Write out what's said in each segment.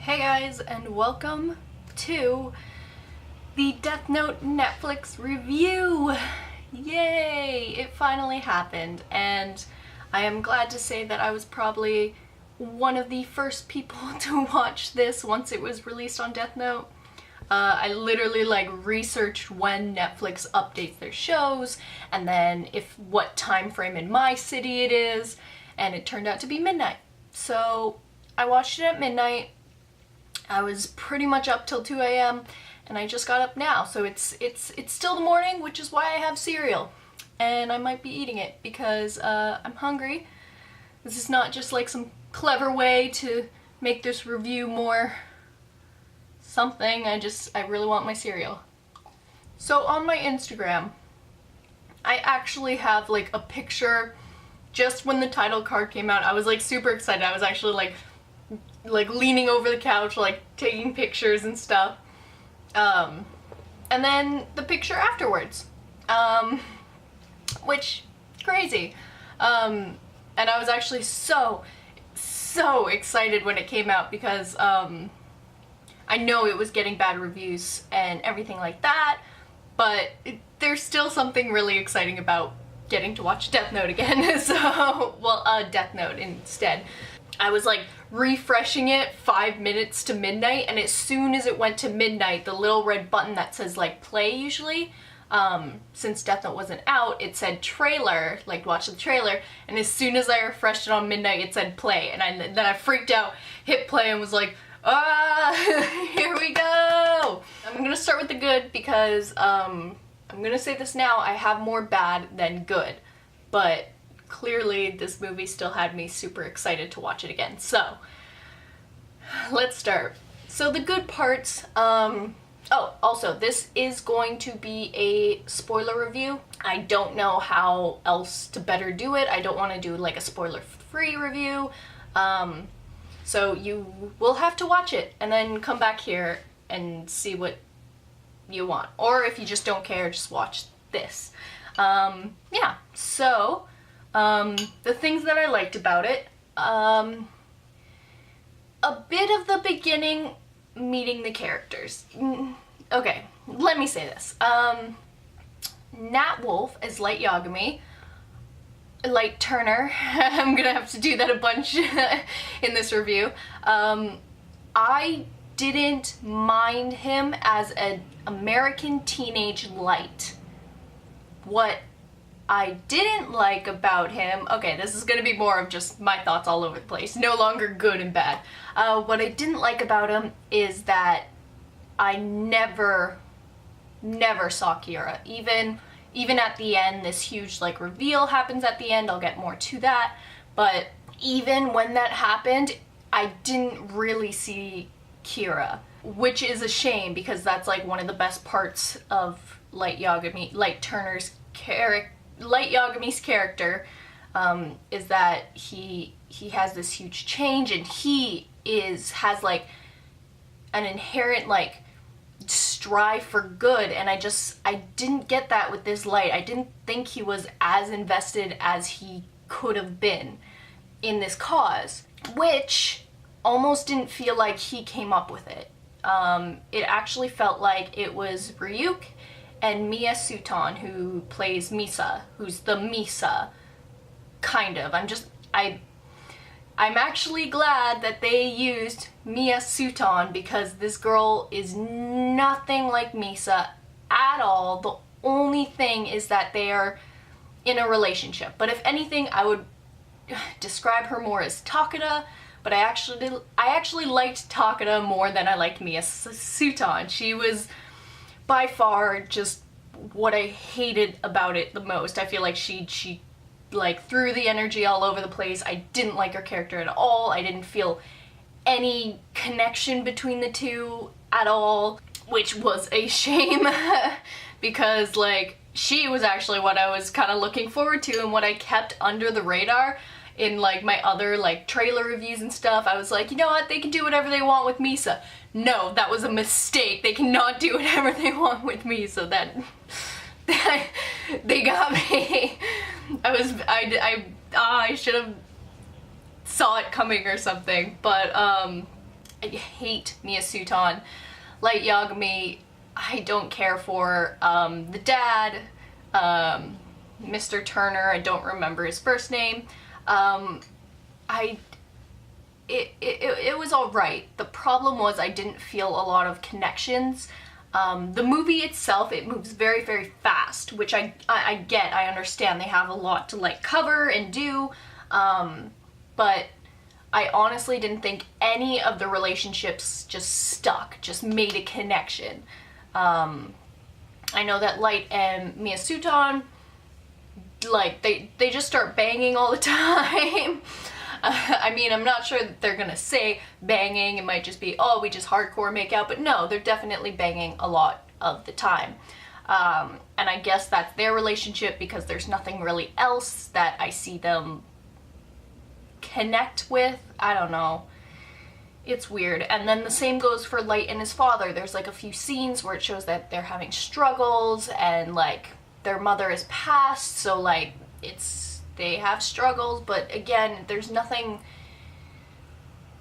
Hey guys, and welcome to the Death Note Netflix review! Yay! It finally happened, and I am glad to say that I was probably one of the first people to watch this once it was released on Death Note. I literally researched when Netflix updates their shows, and then what time frame in my city it is, and it turned out to be midnight. So I watched it at midnight. I was pretty much up till 2 a.m. and I just got up now, so it's still the morning, which is why I have cereal. And I might be eating it because I'm hungry. This is not just like some clever way to make this review more something. I really want my cereal. So on my Instagram, I actually have like a picture just when the title card came out. I was like super excited. I was actually like leaning over the couch, like taking pictures and stuff. And then the picture afterwards, which crazy. And I was actually so excited when it came out because I know it was getting bad reviews and everything like that, but there's still something really exciting about getting to watch Death Note again. So, well, Death Note instead. I was like refreshing it 5 minutes to midnight, and as soon as it went to midnight, the little red button that says like play usually, since Death Note wasn't out, it said trailer, like watch the trailer, and as soon as I refreshed it on midnight, it said play, and then I freaked out, hit play, and was like, here we go! I'm gonna start with the good because, I'm gonna say this now, I have more bad than good, but clearly this movie still had me super excited to watch it again. So, let's start. So the good parts, oh, also, this is going to be a spoiler review. I don't know how else to better do it. I don't want to do like a spoiler-free review. So you will have to watch it and then come back here and see what you want. Or if you just don't care, just watch this. Yeah, so the things that I liked about it, a bit of the beginning meeting the characters. Okay, let me say this. Nat Wolf as Light Yagami, Light Turner, I'm gonna have to do that a bunch in this review. I didn't mind him as an American teenage light. What I didn't like about him, okay, this is gonna be more of just my thoughts all over the place, no longer good and bad. What I didn't like about him is that I never saw Kira. Even at the end, this huge like reveal happens at the end, I'll get more to that, but even when that happened, I didn't really see Kira, which is a shame because that's like one of the best parts of Light Yagami's character, is that he has this huge change, and he has like an inherent like strive for good, and I didn't get that with this Light. I didn't think he was as invested as he could have been in this cause, which almost didn't feel like he came up with it. It actually felt like it was Ryuk and Mia Sutton, who plays Misa, who's the Misa, kind of. I'm actually glad that they used Mia Sutton because this girl is nothing like Misa at all. The only thing is that they are in a relationship. But if anything, I would describe her more as Takeda, but I actually liked Takeda more than I liked Mia Sutton. She was by far just what I hated about it the most. I feel like she like threw the energy all over the place. I didn't like her character at all. I didn't feel any connection between the two at all, which was a shame because like she was actually what I was kind of looking forward to and what I kept under the radar in like my other like trailer reviews and stuff. I was like, you know what, they can do whatever they want with Misa. No, that was a mistake. They cannot do whatever they want with Misa. That they got me. I should have saw it coming or something, but hate Mia Sutton. Light Yagami, I don't care for. The dad, Mr. Turner, I don't remember his first name. It was alright. The problem was I didn't feel a lot of connections. The movie itself, it moves very, very fast, which I get, I understand. They have a lot to like cover and do, but I honestly didn't think any of the relationships just stuck, just made a connection. I know that Light and Mia Sutton, like, they just start banging all the time. I mean, I'm not sure that they're gonna say banging. It might just be, oh, we just hardcore make out, but no, they're definitely banging a lot of the time. And I guess that's their relationship because there's nothing really else that I see them connect with. I don't know. It's weird. And then the same goes for Light and his father. There's like a few scenes where it shows that they're having struggles and like their mother is passed, so like they have struggles, but again, there's nothing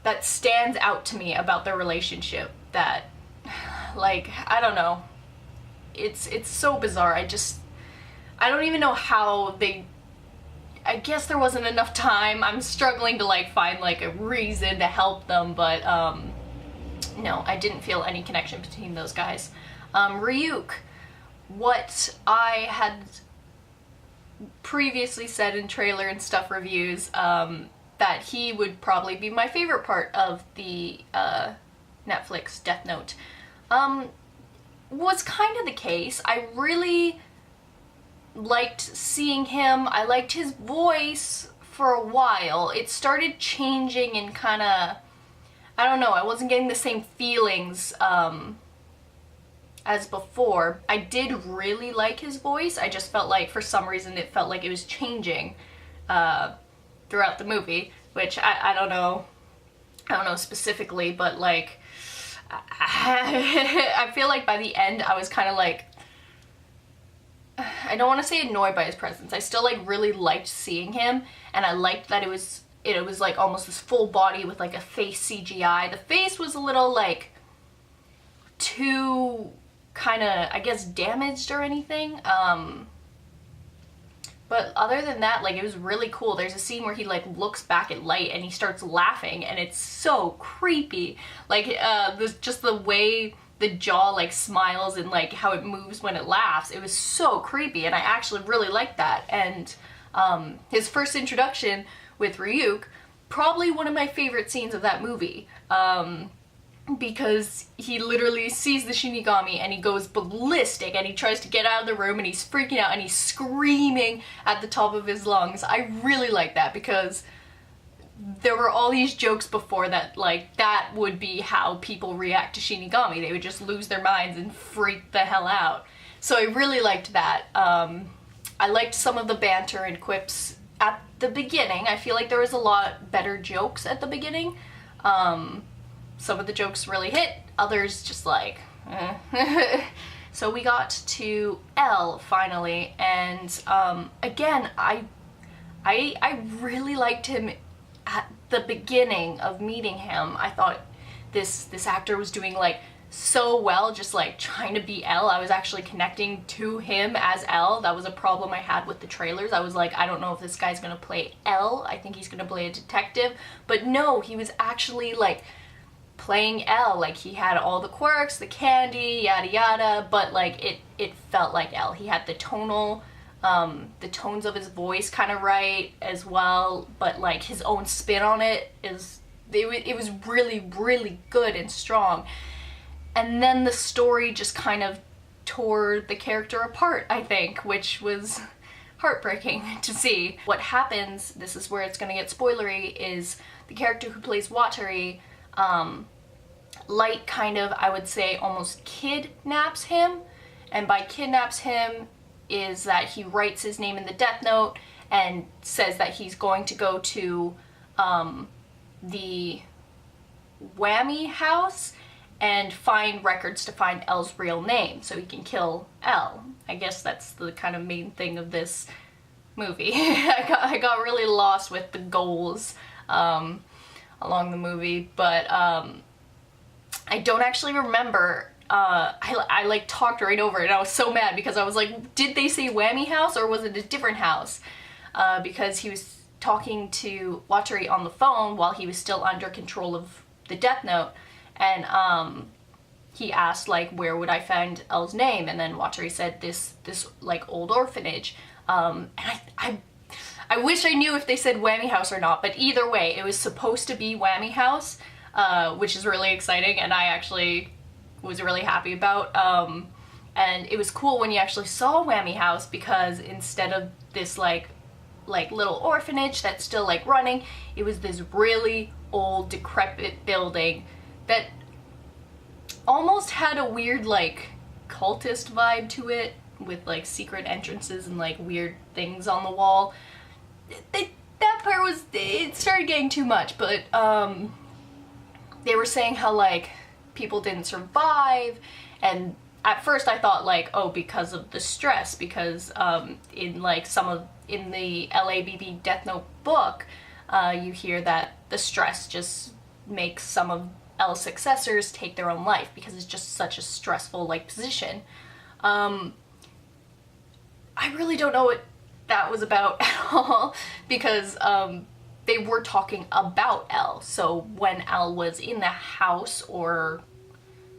that stands out to me about their relationship that, like, I don't know. It's so bizarre. I don't even know how I guess there wasn't enough time. I'm struggling to like find like a reason to help them, but no, I didn't feel any connection between those guys. Ryuk, what I had previously said in trailer and stuff reviews, that he would probably be my favorite part of the Netflix Death Note, was kind of the case. I really liked seeing him. I liked his voice for a while. It started changing and kind of, I don't know, I wasn't getting the same feelings as before. I did really like his voice. I just felt like for some reason it felt like it was changing throughout the movie, which I don't know. I don't know specifically, but like I feel like by the end I was kind of like, I don't want to say annoyed by his presence. I still like really liked seeing him, and I liked that it was like almost this full body with like a face CGI. The face was a little like too kind of, I guess, damaged or anything. But other than that, like, it was really cool. There's a scene where he like looks back at Light and he starts laughing, and it's so creepy. Like, just the way the jaw like smiles and like how it moves when it laughs, it was so creepy, and I actually really liked that. And his first introduction with Ryuk, probably one of my favorite scenes of that movie, because he literally sees the Shinigami and he goes ballistic and he tries to get out of the room and he's freaking out and he's screaming at the top of his lungs. I really like that because there were all these jokes before that, like, that would be how people react to Shinigami. They would just lose their minds and freak the hell out. So I really liked that. I liked some of the banter and quips at the beginning. I feel like there was a lot better jokes at the beginning. Some of the jokes really hit, others just like, eh. So we got to L finally, and again, I really liked him at the beginning of meeting him. I thought this actor was doing like so well, just like trying to be L. I was actually connecting to him as L. That was a problem I had with the trailers. I was like, I don't know if this guy's gonna play L. I think he's gonna play a detective, but no, he was actually like playing L. Like, he had all the quirks, the candy, yada yada, but like it felt like L. He had the the tones of his voice kind of right as well, but like his own spin on it was really, really good and strong. And then the story just kind of tore the character apart, I think, which was heartbreaking to see. What happens, this is where it's gonna get spoilery, is the character who plays Watari, Light kind of, I would say, almost kidnaps him, and by kidnaps him is that he writes his name in the Death Note and says that he's going to go to the Whammy house and find records to find L's real name so he can kill L. I guess that's the kind of main thing of this movie. I got really lost with the goals along the movie, but I don't actually remember. I like talked right over it and I was so mad because I was like, did they say whammy house or was it a different house? Because he was talking to Watari on the phone while he was still under control of the Death Note, and he asked like, where would I find L's name? And then Watari said this like old orphanage. And I wish I knew if they said whammy house or not, but either way, it was supposed to be whammy house, which is really exciting, and I actually was really happy about. And it was cool when you actually saw whammy house, because instead of this like little orphanage that's still like running, it was this really old decrepit building that almost had a weird like cultist vibe to it, with like secret entrances and like weird things on the wall. That part was, it started getting too much, but they were saying how like people didn't survive, and at first I thought like, oh, because of the stress, because in the LABB Death Note book, you hear that the stress just makes some of L's successors take their own life because it's just such a stressful like position. I really don't know what that was about at all, because they were talking about L. So when L was in the house or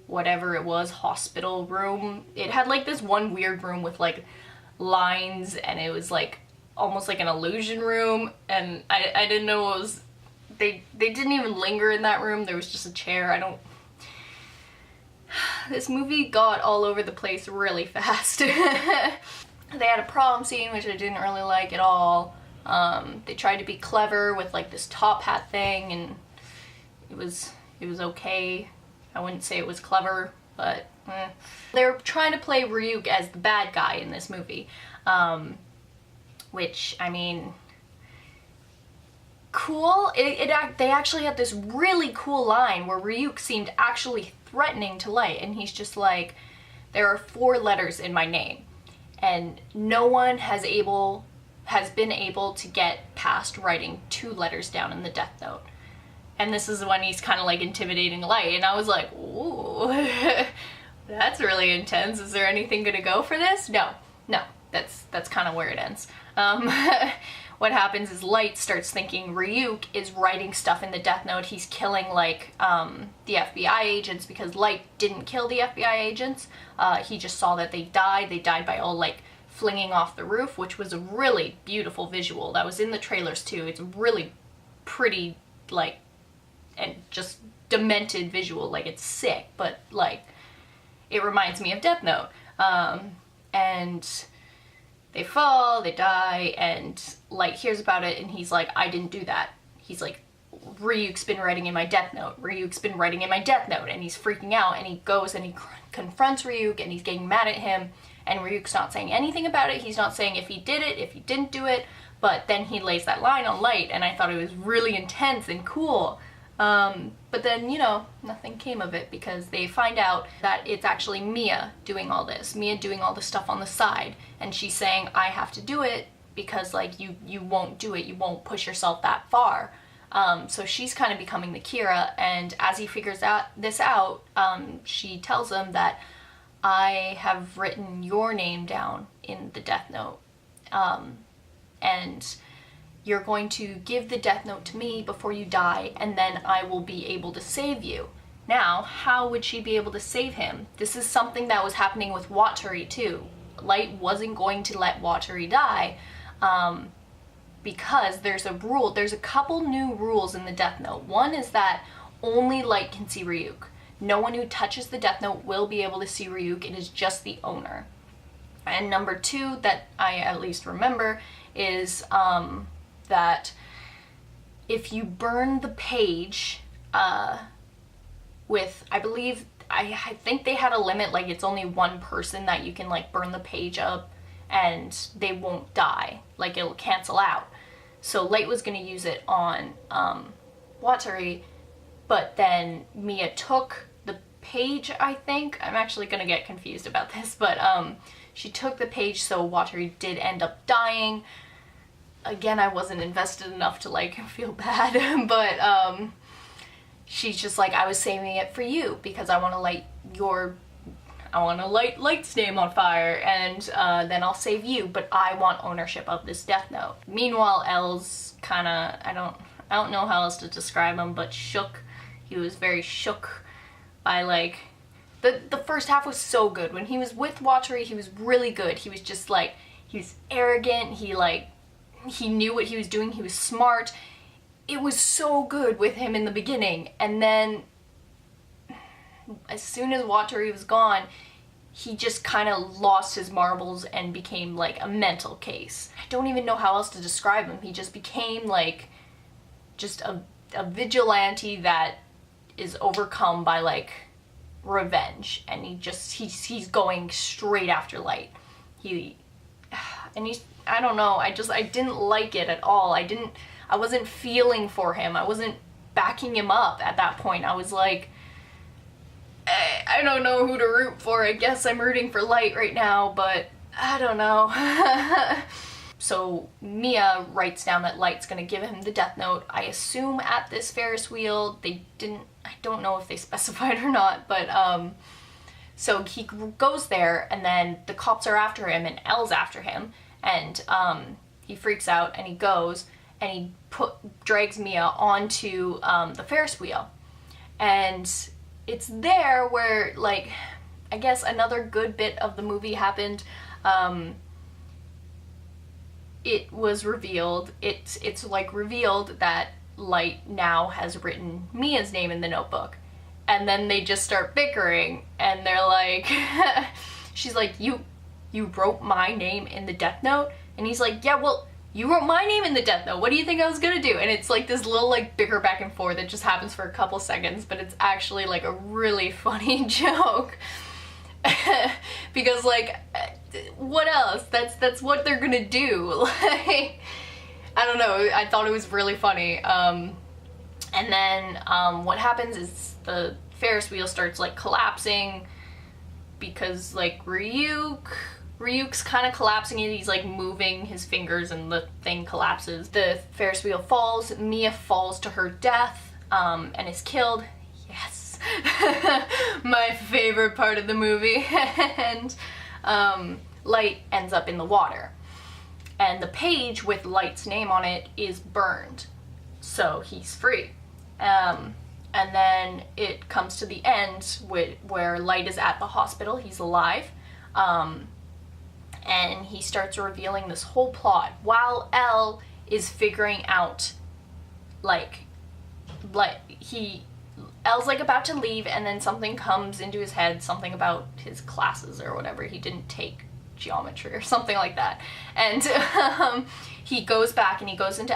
whatever it was, hospital room, it had like this one weird room with like lines, and it was like almost like an illusion room, and I didn't know it was, they didn't even linger in that room. There was just a chair. This movie got all over the place really fast. They had a prom scene, which I didn't really like at all. They tried to be clever with like this top hat thing, and it was okay. I wouldn't say it was clever, but They were trying to play Ryuk as the bad guy in this movie, which, I mean, cool. They actually had this really cool line where Ryuk seemed actually threatening to Light, and he's just like, there are 4 letters in my name, and no one has been able to get past writing 2 letters down in the Death Note. And this is when he's kind of like intimidating Light, and I was like, ooh, that's really intense. Is there anything gonna go for this? No, that's kind of where it ends. What happens is Light starts thinking Ryuk is writing stuff in the Death Note. He's killing like the FBI agents, because Light didn't kill the FBI agents. He just saw that they died. They died by all like flinging off the roof, which was a really beautiful visual. That was in the trailers too. It's a really pretty, like, and just demented visual. Like, it's sick, but like it reminds me of Death Note. And they fall, they die, and Light hears about it, and he's like, I didn't do that. He's like, Ryuk's been writing in my Death Note. Ryuk's been writing in my Death Note, and he's freaking out, and he goes and he confronts Ryuk, and he's getting mad at him, and Ryuk's not saying anything about it. He's not saying if he did it, if he didn't do it, but then he lays that line on Light, and I thought it was really intense and cool. But then, you know, nothing came of it, because they find out that it's actually Mia doing all this. Mia doing all the stuff on the side. And she's saying, I have to do it because, like, you won't do it. You won't push yourself that far. So she's kind of becoming the Kira. And as he figures this out, she tells him that I have written your name down in the Death Note. And you're going to give the Death Note to me before you die, and then I will be able to save you. Now, how would she be able to save him? This is something that was happening with Watari too. Light wasn't going to let Watari die, because there's a rule. There's a couple new rules in the Death Note. One is that only Light can see Ryuk. No one who touches the Death Note will be able to see Ryuk. It is just the owner. And number 2 that I at least remember is, that if you burn the page with, I believe, I think they had a limit, like it's only 1 person that you can like burn the page up and they won't die, like it'll cancel out. So Light was going to use it on Watari, but then Mia took the page, I think. I'm actually going to get confused about this, but she took the page, so Watari did end up dying. Again, I wasn't invested enough to like feel bad, but she's just like, I was saving it for you because I want to light Light's name on fire, and then I'll save you, but I want ownership of this Death Note. Meanwhile, L's kind of, I don't know how else to describe him, but shook. He was very shook by, like, the first half was so good. When he was with Watery, he was really good. He was just like, he was arrogant, he knew what he was doing, he was smart. It was so good with him in the beginning, and then as soon as Watery was gone, he just kind of lost his marbles and became like a mental case. I don't even know how else to describe him. He just became like just a vigilante that is overcome by like revenge, and he's going straight after Light. I don't know, I didn't like it at all. I wasn't feeling for him. I wasn't backing him up at that point. I was like, I don't know who to root for. I guess I'm rooting for Light right now, but I don't know. So Mia writes down that Light's gonna give him the Death Note, I assume at this Ferris wheel. I don't know if they specified or not, but so he goes there, and then the cops are after him, and L's after him, and he freaks out, and he goes, and he drags Mia onto the Ferris wheel. And it's there where, like, I guess another good bit of the movie happened. It was revealed, it's like revealed that Light now has written Mia's name in the notebook. And then they just start bickering, and they're like, she's like, you wrote my name in the Death Note? And he's like, yeah, well, you wrote my name in the Death Note. What do you think I was gonna do? And it's like this little like bicker back and forth that just happens for a couple seconds, but it's actually like a really funny joke. Because like, what else? That's what they're gonna do. Like, I don't know, I thought it was really funny. And then what happens is the Ferris wheel starts like collapsing because like Ryuk's kind of collapsing it. He's like moving his fingers and the thing collapses. The Ferris wheel falls. Mia falls to her death and is killed. Yes. My favorite part of the movie. And Light ends up in the water. And the page with Light's name on it is burned. So he's free. And then it comes to the end where Light is at the hospital. He's alive. And he starts revealing this whole plot while L is figuring out, L's like about to leave, and then something comes into his head, something about his classes or whatever. He didn't take geometry or something like that. And he goes back and he goes into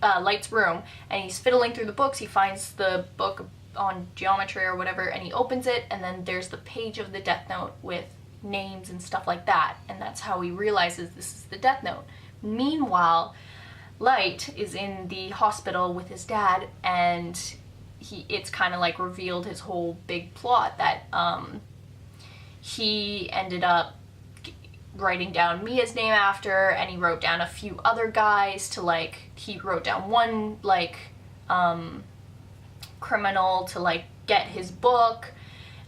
Light's room, and he's fiddling through the books. He finds the book on geometry or whatever, and he opens it, and then there's the page of the Death Note with names and stuff like that, and that's how he realizes this is the Death Note. Meanwhile, Light is in the hospital with his dad, and it's kind of like revealed his whole big plot that he ended up writing down Mia's name after, and he wrote down a few other guys to he wrote down one criminal to get his book.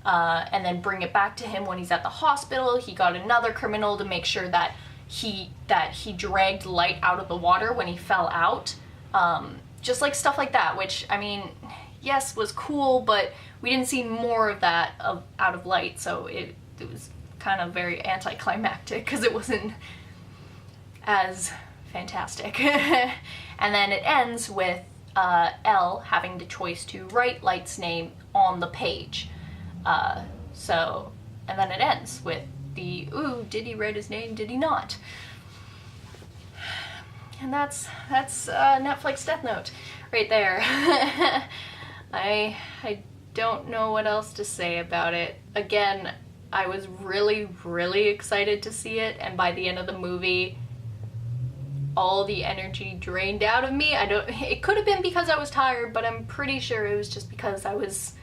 And then bring it back to him when he's at the hospital. He got another criminal to make sure that he dragged Light out of the water when he fell out. Just like stuff like that, which, I mean, yes, was cool, but we didn't see more of that out of Light, so it was kind of very anticlimactic because it wasn't as fantastic. And then it ends with L having the choice to write Light's name on the page. And then it ends with the, ooh, did he write his name, did he not? And that's Netflix Death Note right there. I don't know what else to say about it. Again, I was really, really excited to see it, and by the end of the movie, all the energy drained out of me. It could have been because I was tired, but I'm pretty sure it was just because I was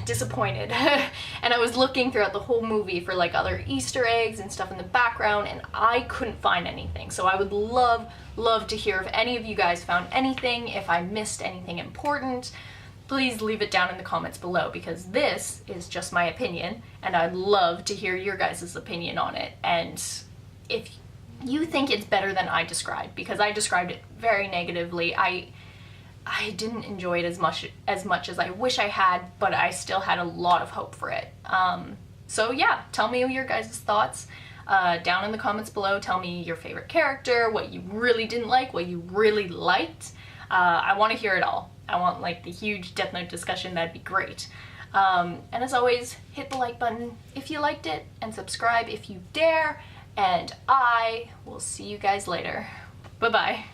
disappointed. And I was looking throughout the whole movie for other Easter eggs and stuff in the background, and I couldn't find anything. So I would love to hear if any of you guys found anything, if I missed anything important. please leave it down in the comments below, because this is just my opinion and I'd love to hear your guys' opinion on it. And if you think it's better than I described, because I described it very negatively, I didn't enjoy it as much as I wish I had, but I still had a lot of hope for it. So yeah, tell me your guys' thoughts down in the comments below. Tell me your favorite character, what you really didn't like, what you really liked. I want to hear it all. I want like the huge Death Note discussion. That'd be great. And as always, hit the like button if you liked it, and subscribe if you dare, and I will see you guys later. Bye bye.